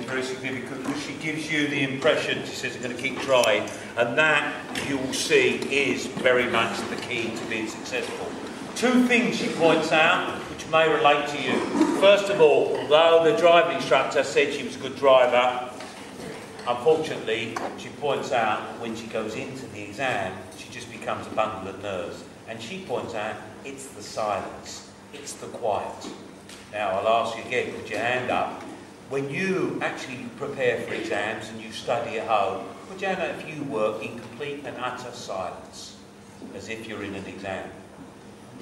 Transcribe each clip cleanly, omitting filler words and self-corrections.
very significant because she gives you the impression, she says, I'm going to keep trying, and that, you will see, is very much the key to being successful. Two things she points out, which may relate to you. First of all, although the driving instructor said she was a good driver, unfortunately, she points out when she goes into the exam, she just becomes a bundle of nerves. And she points out, it's the silence, it's the quiet. Now, I'll ask you again, put your hand up. When you actually prepare for exams and you study at home, put your hand up if you work in complete and utter silence, as if you're in an exam.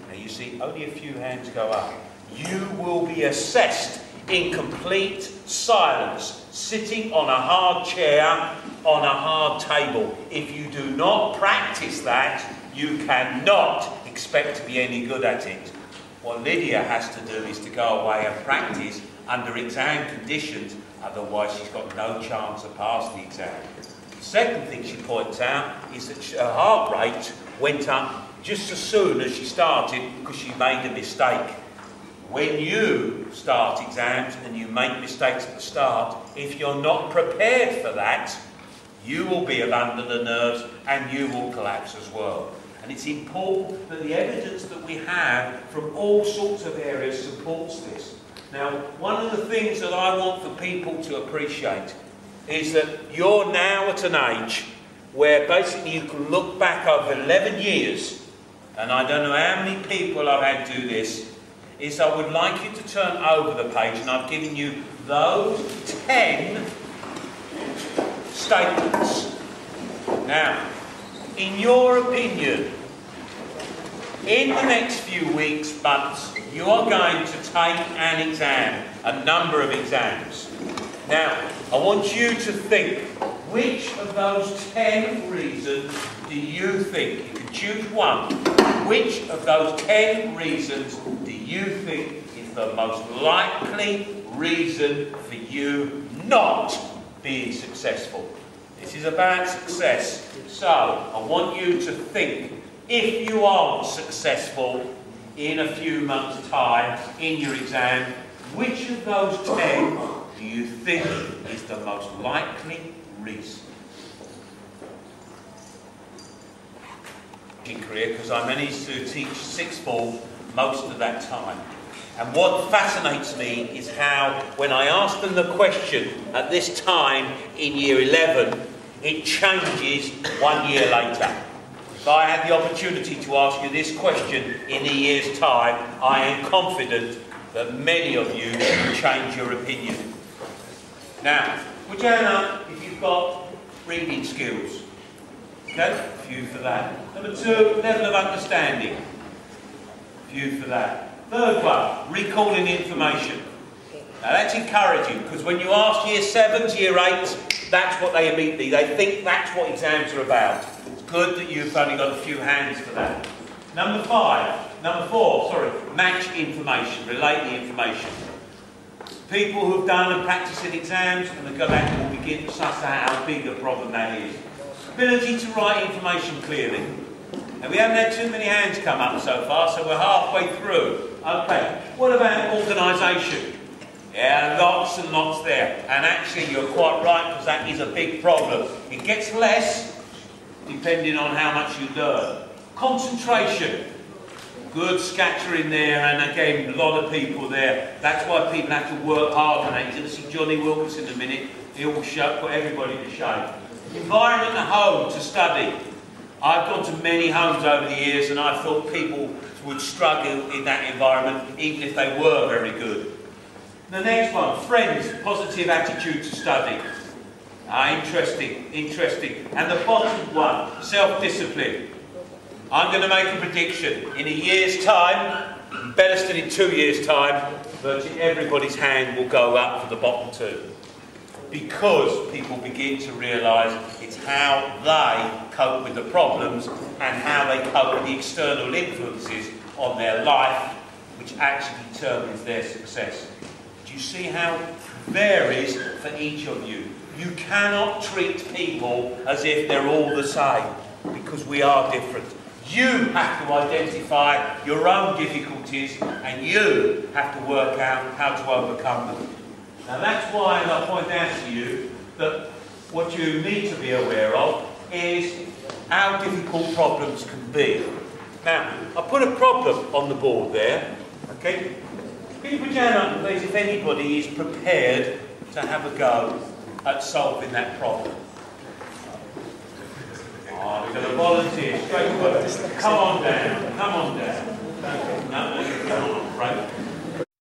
Now, you see, only a few hands go up. You will be assessed in complete silence, sitting on a hard chair, on a hard table. If you do not practice that, you cannot expect to be any good at it. What Lydia has to do is to go away and practice under exam conditions, otherwise she's got no chance of passing the exam. The second thing she points out is that her heart rate went up just as soon as she started because she made a mistake. When you start exams and you make mistakes at the start, if you're not prepared for that, you will be under the nerves and you will collapse as well. And it's important that the evidence that we have from all sorts of areas supports this. Now, one of the things that I want for people to appreciate is that you're now at an age where basically you can look back over 11 years, and I don't know how many people I've had do this, is I would like you to turn over the page, and I've given you those 10 statements. Now, in your opinion, in the next few weeks, months, you are going to take an exam, a number of exams. Now, I want you to think, which of those 10 reasons do you think, you can choose one, which of those 10 reasons do you think is the most likely reason for you not being successful? This is about success. So, I want you to think, if you aren't successful in a few months' time in your exam, which of those 10 do you think is the most likely reason? In career, because I managed to teach sixth form most of that time. And what fascinates me is how, when I ask them the question at this time in year 11, it changes 1 year later. If I had the opportunity to ask you this question in a year's time, I am confident that many of you will change your opinion. Now, put your hand up if you've got reading skills. Okay, a few for that. Number 2, level of understanding. A few for that. Third one, recalling information. Now that's encouraging, because when you ask year 7s, year 8s, that's what they immediately, they think that's what exams are about. It's good that you've only got a few hands for that. Number 4, match information, relate the information. People who've done and practiced in exams, and they go back and will begin to suss out how big a problem that is. Ability to write information clearly. And we haven't had too many hands come up so far, so we're halfway through. Okay, what about organisation? Yeah, lots and lots there. And actually, you're quite right, because that is a big problem. It gets less, depending on how much you learn. Concentration. Good scatter in there, and again, a lot of people there. That's why people have to work hard on that. You're going to see Johnny Wilkinson in a minute. He'll put everybody to shame. Environment at home to study. I've gone to many homes over the years, and I thought people would struggle in that environment, even if they were very good. The next one, friends, positive attitude to study. Interesting. And the bottom one, self-discipline. I'm going to make a prediction. In a year's time, better still in 2 years' time, virtually everybody's hand will go up for the bottom 2. Because people begin to realise it's how they cope with the problems and how they cope with the external influences on their life, which actually determines their success. Do you see how it varies for each of you? You cannot treat people as if they're all the same, because we are different. You have to identify your own difficulties, and you have to work out how to overcome them. Now that's why I point out to you that what you need to be aware of is how difficult problems can be. Now, I put a problem on the board there, okay? Can you put your hand up, please, if anybody is prepared to have a go at solving that problem? Oh, we're going to volunteer straight away. Come on down, come on down. No,